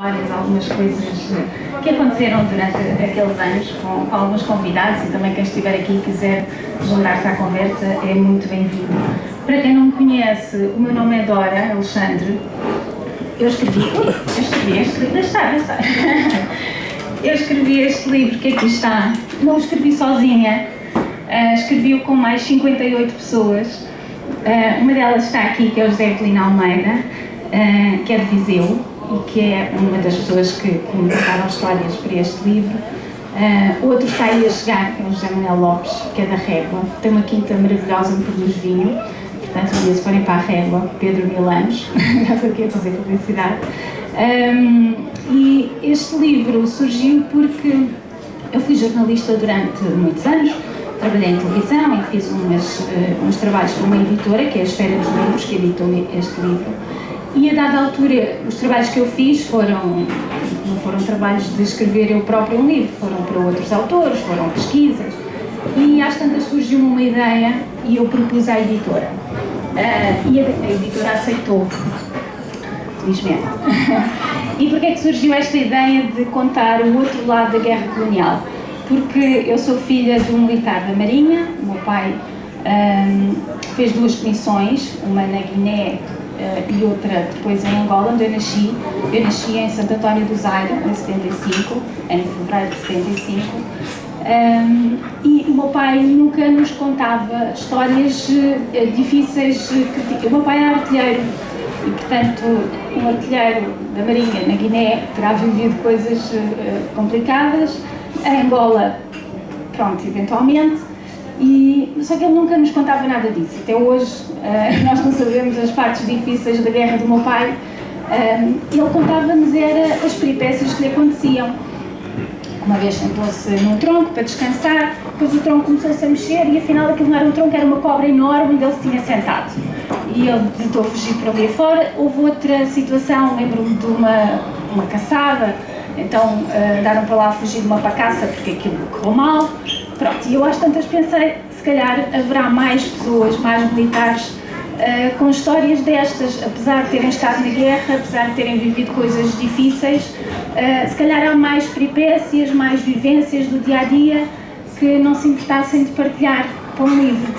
Algumas coisas que aconteceram durante aqueles anos com alguns convidados, e também quem estiver aqui e quiser juntar-se à conversa é muito bem-vindo. Para quem não me conhece, o meu nome é Dora Alexandre. Eu escrevi este livro, eu escrevi este livro que aqui está, não o escrevi sozinha, escrevi-o com mais 58 pessoas. Uma delas está aqui, que é o José Evelina Almeida, que é de Viseu, e que é uma das pessoas que me contaram histórias para este livro. Outro está aí a chegar, que é o José Manuel Lopes, que é da Régua, tem uma quinta maravilhosa, produz vinho, portanto, um dia se forem para a Régua, Pedro Milanos, já estou aqui a fazer publicidade. E este livro surgiu porque eu fui jornalista durante muitos anos, trabalhei em televisão e fiz uns trabalhos para uma editora, que é a Esfera dos Livros, que editou este livro. E a dada altura, os trabalhos que eu fiz não foram trabalhos de escrever eu próprio um livro, foram para outros autores, foram pesquisas. E às tantas surgiu uma ideia e eu propus à editora. E a editora aceitou, felizmente. E porquê é que surgiu esta ideia de contar o outro lado da guerra colonial? Porque eu sou filha de um militar da Marinha, o meu pai fez duas comissões, uma na Guiné e outra depois em Angola, onde eu nasci. Eu nasci em Santo António do Zaire, em 75, em fevereiro de 75. E o meu pai nunca nos contava histórias difíceis. O meu pai é artilheiro e, portanto, um artilheiro da Marinha na Guiné terá vivido coisas complicadas. Em Angola, pronto, eventualmente. Só que ele nunca nos contava nada disso. Até hoje nós não sabemos as partes difíceis da guerra do meu pai. Ele contava-nos as peripécias que lhe aconteciam. Uma vez sentou-se num tronco para descansar, depois o tronco começou-se a mexer e afinal aquilo não era um tronco, era uma cobra enorme onde ele se tinha sentado. E ele tentou fugir para ali fora. Houve outra situação, lembro-me de uma caçada, então andaram para lá a fugir de uma pacaça porque aquilo correu mal. Pronto, e eu às tantas pensei, se calhar haverá mais pessoas, mais militares com histórias destas, apesar de terem estado na guerra, apesar de terem vivido coisas difíceis, se calhar há mais peripécias, mais vivências do dia-a-dia que não se importassem de partilhar para um livro.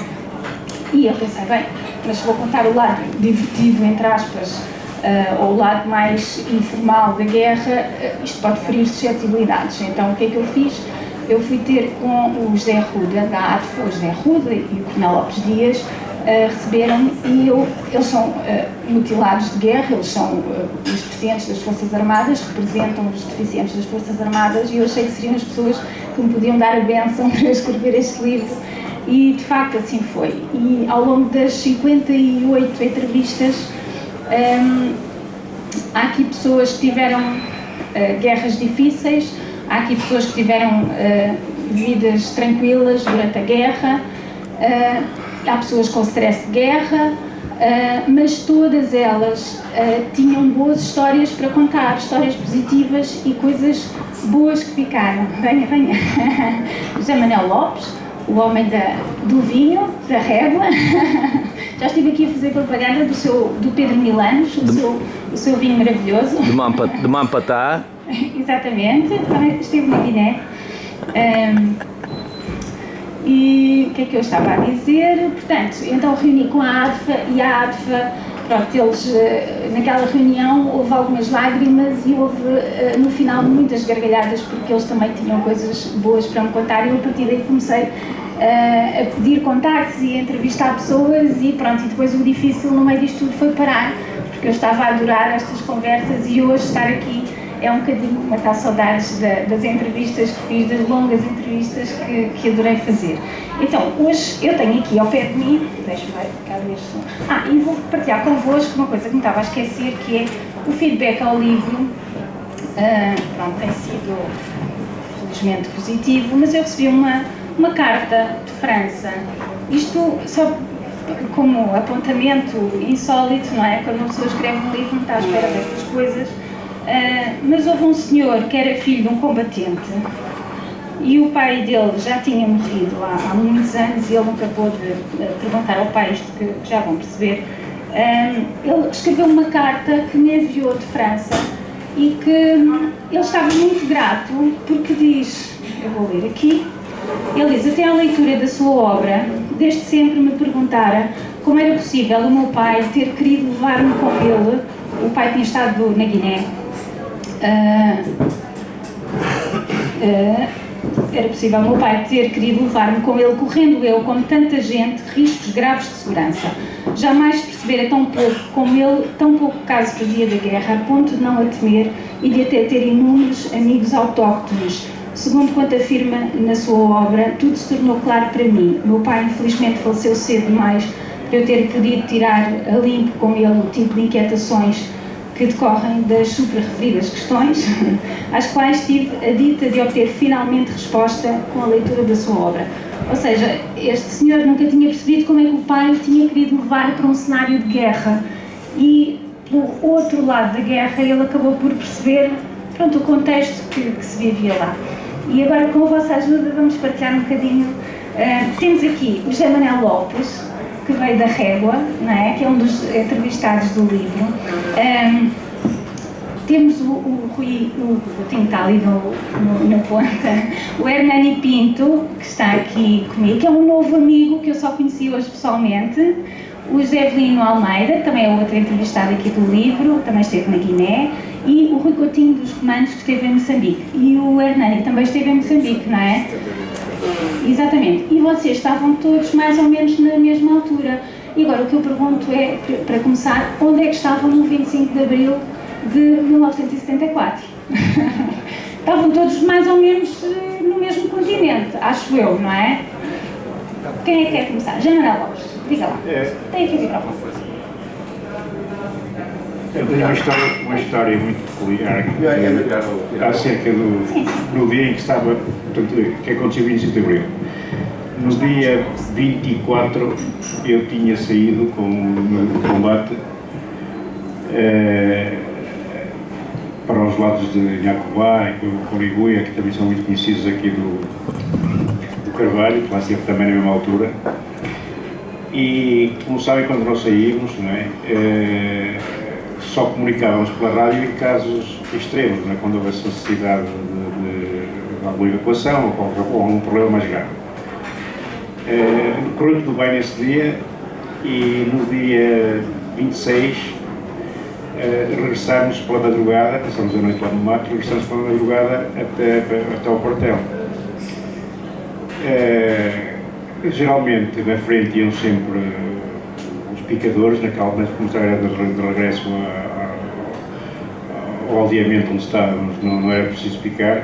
E eu pensei, bem, mas vou contar o lado divertido, entre aspas, ou o lado mais informal da guerra, isto pode ferir suscetibilidades. Então o que é que eu fiz? Eu fui ter com o José Arruda, da ADFA, o José Arruda e o Coronel Lopes Dias, receberam-me e eles são mutilados de guerra, eles são os deficientes das Forças Armadas, representam os deficientes das Forças Armadas, e eu achei que seriam as pessoas que me podiam dar a bênção para escrever este livro, e de facto assim foi. E ao longo das 58 entrevistas, há aqui pessoas que tiveram guerras difíceis, há aqui pessoas que tiveram vidas tranquilas durante a guerra, há pessoas com stress de guerra, mas todas elas tinham boas histórias para contar, histórias positivas e coisas boas que ficaram. Venha, venha. José Manuel Lopes, o homem do vinho, da Régua. Já estive aqui a fazer propaganda do Pedro Milanos, o seu vinho maravilhoso. De Mampatá. Exatamente, também estive na Guiné. E o que é que eu estava a dizer? Portanto, então reuni com a ADFA e a ADFA, pronto, eles, naquela reunião houve algumas lágrimas e houve no final muitas gargalhadas, porque eles também tinham coisas boas para me contar, e eu a partir daí comecei a pedir contactos e a entrevistar pessoas e pronto, e depois o difícil no meio disto tudo foi parar, porque eu estava a adorar estas conversas e hoje estar aqui é um bocadinho matar saudades das entrevistas que fiz, das longas entrevistas que adorei fazer. Então, hoje eu tenho aqui ao pé de mim, deixa-me ver isto. E vou partilhar convosco uma coisa que me estava a esquecer, que é o feedback ao livro. Pronto, tem sido felizmente positivo, mas eu recebi uma carta de França. Isto só como apontamento insólito, não é? Quando uma pessoa escreve um livro não está à espera destas coisas. Mas houve um senhor que era filho de um combatente e o pai dele já tinha morrido há muitos anos e ele nunca pôde perguntar ao pai isto que já vão perceber. Ele escreveu uma carta que me enviou de França e que ele estava muito grato porque diz, eu vou ler aqui, ele diz: até à leitura da sua obra, desde sempre me perguntara como era possível o meu pai ter querido levar-me com ele. O pai tinha estado na Guiné. Era possível o meu pai ter querido levar-me com ele, correndo eu, como tanta gente, riscos graves de segurança. Jamais percebera tão pouco como ele, tão pouco caso fazia da guerra, a ponto de não a temer e de até ter inúmeros amigos autóctones. Segundo quanto afirma na sua obra, tudo se tornou claro para mim. Meu pai, infelizmente, faleceu cedo demais para eu ter podido tirar a limpo com ele o tipo de inquietações que decorrem das supra-referidas questões, às quais tive a dita de obter finalmente resposta com a leitura da sua obra. Ou seja, este senhor nunca tinha percebido como é que o pai tinha querido levar para um cenário de guerra, e pelo outro lado da guerra ele acabou por perceber, pronto, o contexto que se vivia lá. E agora, com a vossa ajuda, vamos partilhar um bocadinho. Temos aqui o José Manuel Lopes, que veio da Régua, não é? Que é um dos entrevistados do livro. Temos o Rui, o Tinho está ali na ponta, o Hernani Pinto, que está aqui comigo, que é um novo amigo que eu só conheci hoje pessoalmente. O José Evelino Almeida, que também é outro entrevistado aqui do livro, também esteve na Guiné. E o Rui Coutinho dos Romanos, que esteve em Moçambique. E o Hernani também esteve em Moçambique, não é? Exatamente. E vocês estavam todos mais ou menos na mesma altura. E agora o que eu pergunto é, para começar, onde é que estavam no 25 de Abril de 1974? Estavam todos mais ou menos no mesmo continente, acho eu, não é? Quem é que quer começar? Jana Lopes, diga lá. Tem aqui o microfone. Eu tenho uma história muito peculiar acerca do dia em que estava, portanto, que aconteceu 25 de Abril. No dia 24 eu tinha saído com o meu combate para os lados de Nhacobá e Coriguia, que também são muito conhecidos aqui do Carvalho, que lá sempre também na mesma altura. E, como sabem, quando nós saímos, não é? Só comunicávamos pela rádio em casos extremos, não é? Quando houvesse necessidade de alguma evacuação ou algum problema mais grave. Correu tudo bem nesse dia e no dia 26 regressámos pela madrugada, passamos a noite lá no mato, regressámos pela madrugada até ao quartel. Geralmente na frente iam sempre os picadores, naquela como era de regresso ao aldeamento onde estávamos, não era preciso picar,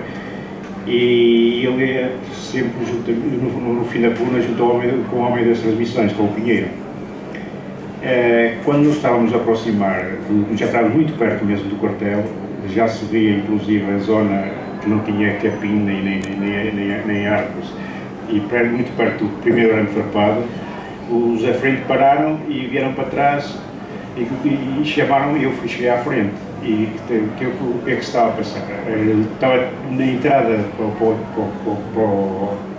e ele ia sempre no fim da puna junto com o homem das transmissões, com o Pinheiro. Quando nos estávamos a aproximar, já estávamos muito perto mesmo do quartel, já se via inclusive a zona que não tinha capim nem árvores, e muito perto do primeiro arame farpado. Os à frente pararam e vieram para trás e chamaram, e eu cheguei à frente. E o que é que estava a passar? Estava na entrada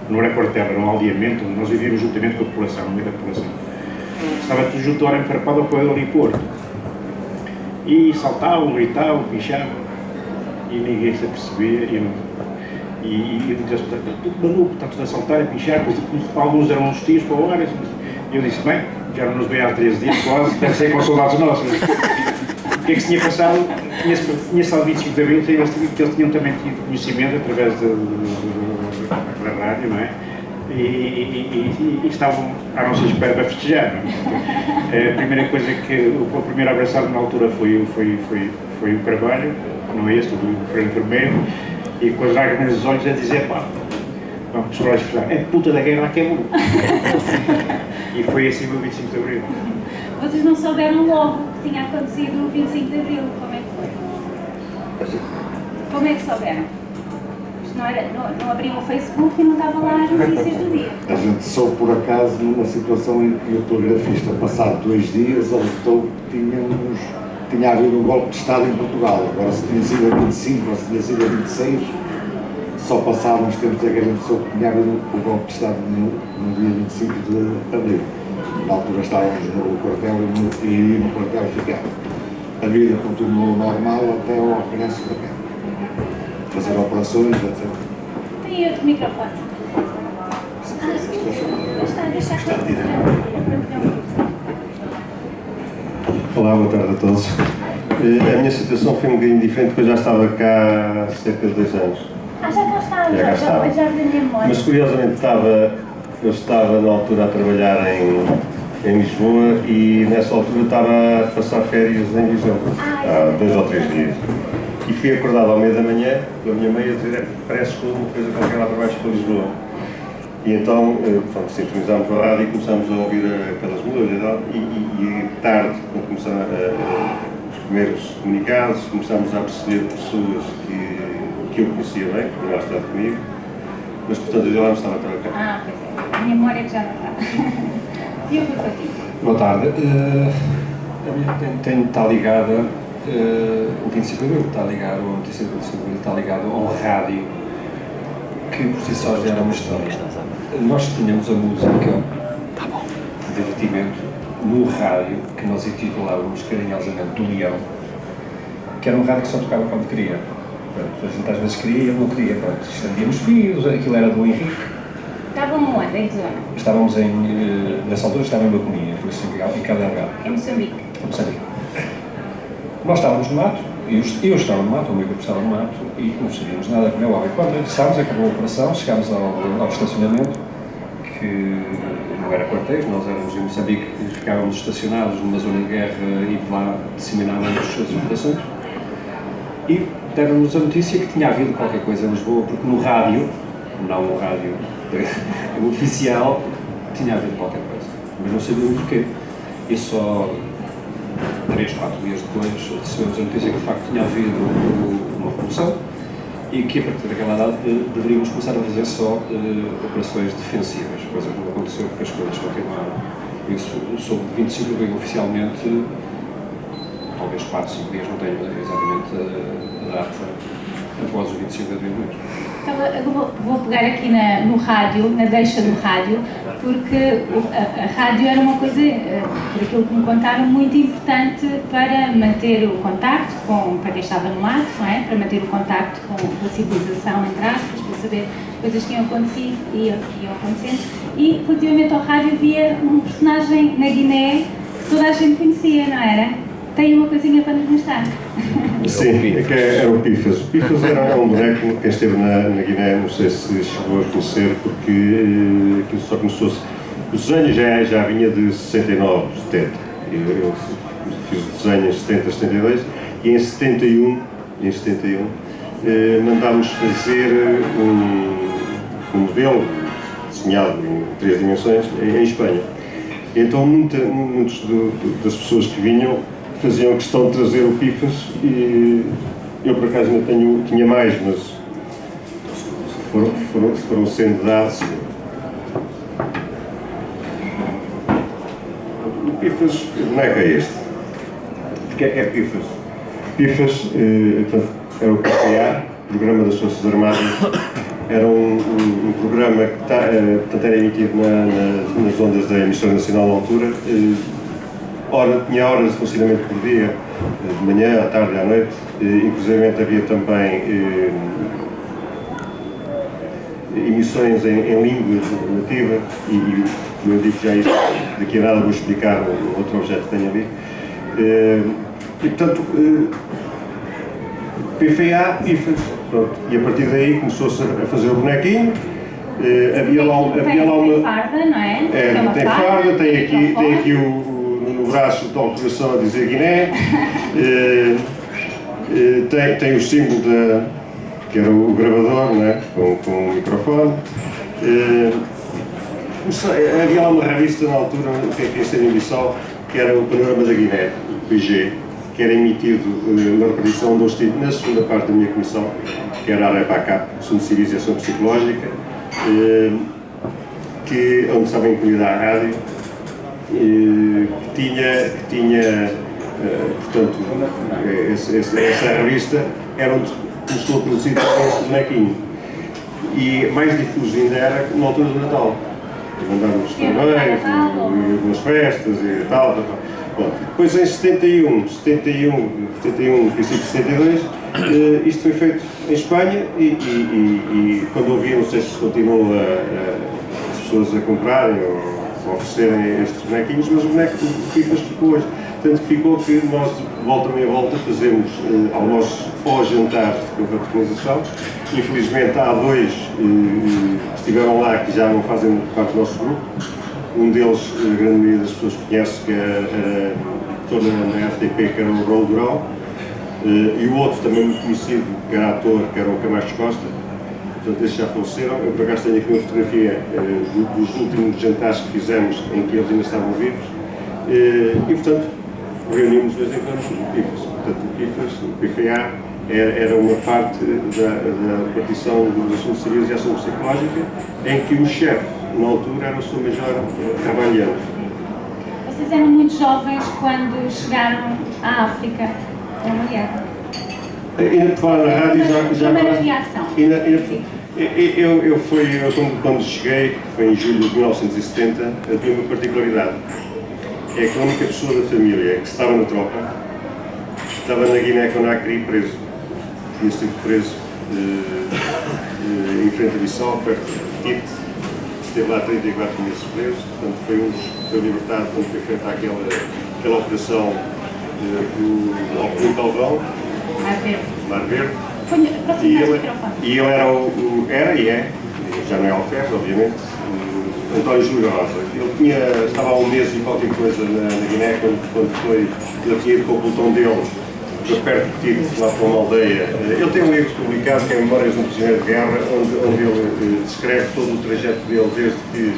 não era quartel, era um aldeamento, onde nós vivíamos juntamente com a população, no meio da população. Estava tudo junto ao arame farpado ao corredor do Porto. E saltavam, gritavam, pichavam, e ninguém se apercebia. E eu disse, está tudo maluco, está tudo a saltar, a pichar, alguns eram uns tiros para o ar. E eu disse, bem, já não nos veio há 13 dias quase, deve ser com soldados nossos. O que é que se tinha passado? Tinha-se ao 25 de Abril, que eles tinham também tido conhecimento através da rádio, não é? E estavam à nossa espera para festejar, não é? A primeira coisa o primeiro abraçado na altura foi o Carvalho, não é este, o Fernando Vermelho, e com as lágrimas nos olhos a dizer, pá, vamos esperar a expressão, é puta da guerra que é bom. E foi assim o 25 de Abril. Vocês não souberam logo que tinha acontecido o 25 de Abril, como é que foi? Como é que souberam? Isto não abriam o Facebook e não estava lá as notícias do dia. A gente soube por acaso numa situação em que o telegrafista, passado 2 dias, alertou que tinha havido um golpe de Estado em Portugal. Agora, se tinha sido a 25 ou se tinha sido a 26, só passaram uns tempos a que a gente soube que tinha havido o golpe de Estado no dia 25 de Abril. Na altura estávamos no quartel e no quartel ficava. a vida continuou normal até ao regresso para cá. Fazer operações, etc. Tem outro microfone. Olá, boa tarde a todos. A minha situação foi um bocadinho diferente porque eu já estava cá há cerca de 2 anos. Já cá está, Já cá estava. já vi a minha memória. Mas curiosamente eu estava na altura a trabalhar em Lisboa e nessa altura estava a passar férias em Viseu, há 2 ou 3 dias. E fui acordado ao meio da manhã pela minha mãe a dizer: parece que uma coisa qualquer lá para baixo para Lisboa. E então, pronto, sintonizámos a rádio e começámos a ouvir aquelas músicas e tarde, quando começaram os primeiros comunicados, começámos a perceber pessoas que eu conhecia bem, que tinham estado comigo, mas portanto eu lá não estava a trabalhar. Pois é. A minha memória que já não está. E eu vou contigo. Boa tarde. A minha está ligada, o 25 de Abril está ligado, a notícia do 25 de Abril está ligado a uma rádio que por si só já era uma história. Nós tínhamos a música de divertimento no rádio, que nós intitulávamos carinhosamente do Leão, que era um rádio que só tocava quando queria. Pronto, a gente às vezes queria e ele não queria. Pronto, estendíamos fios, aquilo era do Henrique. Estavam onde? Em que zona? Estávamos nessa altura estava em Baconia, por isso em Cabo Delgado. Em Moçambique. Nós estávamos no mato, eu estava no mato, o meu grupo estava no mato, e não sabíamos nada como é óbvio. Quando regressámos, acabou a operação, chegámos ao estacionamento, que não era quartéis, nós éramos em Moçambique, ficávamos estacionados numa zona de guerra e de lá disseminávamos as operações. E deram-nos a notícia que tinha havido qualquer coisa em Lisboa, porque no rádio, não no rádio oficial, tinha havido qualquer coisa, mas não sabíamos o quê. E só 3, 4 dias depois recebemos a notícia que de facto tinha havido uma revolução e que a partir daquela data deveríamos começar a fazer só operações defensivas, coisa que não aconteceu porque as coisas continuaram. Isso soube de 25 de abril oficialmente, talvez 4, 5 dias, não tenho exatamente a data, após o 25 de abril mesmo. Então, vou pegar aqui no rádio, na deixa do rádio, porque a rádio era uma coisa, por aquilo que me contaram, muito importante para manter o contacto para quem estava no mato, não é? Para manter o contacto com a civilização, entre aspas, para saber coisas que iam acontecido e iam acontecendo. E, relativamente ao rádio, havia um personagem na Guiné que toda a gente conhecia, não era? Tem uma coisinha para nos mostrar. Sim, era o Pifas. O Pifas era um boneco, quem esteve na Guiné, não sei se chegou a conhecer, porque aquilo só começou. O desenho já vinha de 69, 70. Eu fiz o desenho em 70, 72 e em 71 mandámos fazer um modelo desenhado em 3 dimensões em Espanha. Então muitas das pessoas que vinham faziam questão de trazer o Pifas e eu por acaso ainda tinha mais, mas foram sendo dados. O Pifas, o boneco é este. Porquê é que é Pifas? Pifas era o PCA, Programa das Forças Armadas, era um programa que era emitido nas ondas da emissora nacional na altura. Tinha horas de funcionamento por dia, de manhã, à tarde e à noite, inclusive havia também emissões em língua nativa e como eu digo já isso, daqui a nada vou explicar o outro objeto que tenho ali. E portanto, PFA, IFAS, pronto, e a partir daí começou-se a fazer o bonequinho. Havia lá uma... Tem farda, não é? Tem farda, tem aqui no braço de autorização a dizer Guiné, tem o símbolo que era o gravador, né, com o microfone. Havia lá uma revista na altura, que é esta em Bissau, que era o Panorama da Guiné, o PG, que era emitido na repetição onde eu estive na segunda parte da minha comissão, que era a AREPACAP, Assunto de Civilização Psicológica, onde estava incluída a rádio, que tinha portanto, essa revista era onde começou a produzir esse bonequinho. E mais difuso ainda era na altura do Natal. Mandarmos parabéns, nas festas e tal. Bom, depois em 71, princípio de 72, isto foi feito em Espanha e quando ouvi, não sei se continuam as pessoas a comprarem ou a oferecerem estes bonequinhos, mas o boneco o FIFA ficou hoje. Tanto que ficou que nós, de volta a meia volta, fazemos almoços ou jantares de confraternização. Infelizmente há dois que estiveram lá que já não fazem parte do nosso grupo. Um deles, a grande maioria das pessoas conhece, que estou na RTP, que era o Raul Durão, e o outro também muito conhecido, que era ator, que era o Camacho Costa. Portanto, esses já faleceram. Eu, por acaso, tenho aqui uma fotografia dos últimos jantares que fizemos em que eles ainda estavam vivos. E, portanto, reunimos de vez em quando o PIFAS. Portanto, o PIFA era uma parte da repartição dos assuntos civis e ação psicológica, em que o chefe, na altura, era o Sr. Major Carvalheiros. Vocês eram muito jovens quando chegaram à África, com a guerra. Ainda te falar na rádio, já primeira reação. Eu quando cheguei, foi em julho de 1970, eu tinha uma particularidade. É que a única pessoa da família que estava na tropa estava na Guiné-Conakry preso. Tinha sido preso em frente a Bissau, perto de Tite. Esteve lá 34 meses preso, portanto foi libertado quando foi feita aquela operação ao Peru Calvão, Mar Verde. E ele era já não é alferes, obviamente, António Júlio Rosa. Ele estava há um mês e qualquer coisa na Guiné, quando foi, ele tinha ido com o pelotão dele, perto de Tite, lá para uma aldeia. Ele tem um livro publicado, que é Memórias de um Prisioneiro de Guerra, onde ele descreve todo o trajeto dele, desde que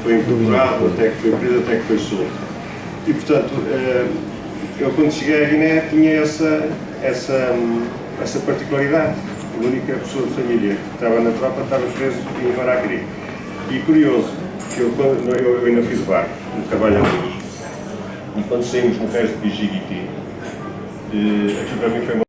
foi incorporado, até que foi preso, até que foi solto. E, portanto, eu quando cheguei à Guiné tinha essa particularidade. A única pessoa de família que estava na tropa estava preso em Conakry. E curioso, que eu ainda fiz barco, no Carvalheiros, e quando saímos no resto de Bijiguiti, aquilo para mim foi uma